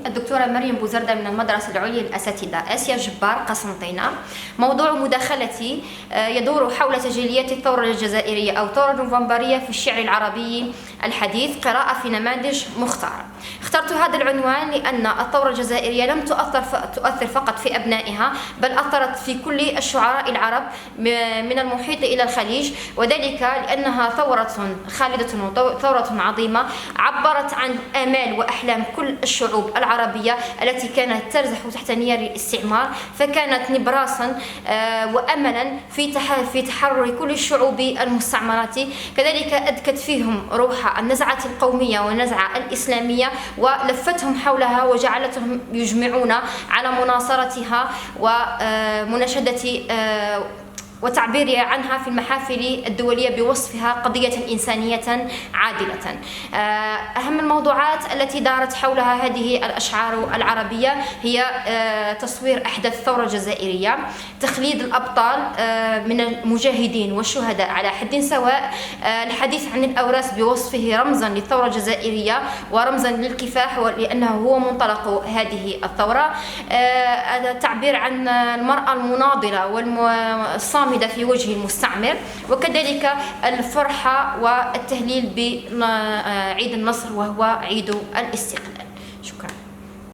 الدكتورة مريم بوزردة من المدرسة العليا للأساتذة آسيا جبار قسنطينة. موضوع مداخلتي يدور حول تجليات الثورة الجزائرية أو الثورة النوفمبرية في الشعر العربي الحديث، قراءة في نماذج مختارة. اخترت هذا العنوان لأن الثورة الجزائرية لم تؤثر فقط في أبنائها، بل أثرت في كل الشعراء العرب من المحيط إلى الخليج، وذلك لأنها ثورة خالدة وثورة عظيمة عبرت عن آمال وأحلام كل الشعوب العربية التي كانت ترزح تحت نير الاستعمار، فكانت نبراسا وأملا في تحرر كل الشعوب المستعمرة. كذلك أذكت فيهم روح النزعة القومية والنزعة الإسلامية، ولفتهم حولها وجعلتهم يجمعون على مناصرتها ومناشدة وتعبير عنها في المحافل الدولية بوصفها قضية إنسانية عادلة. أهم الموضوعات التي دارت حولها هذه الأشعار العربية هي تصوير أحداث الثورة الجزائرية، تخليد الأبطال من المجاهدين والشهداء على حد سواء، الحديث عن الأوراس بوصفه رمزا للثورة الجزائرية ورمزا للكفاح لأنه هو منطلق هذه الثورة، التعبير عن المرأة المناضلة والصامدة في وجه المستعمر، وكذلك الفرحة والتهليل بعيد النصر وهو عيد الاستقلال. شكرا.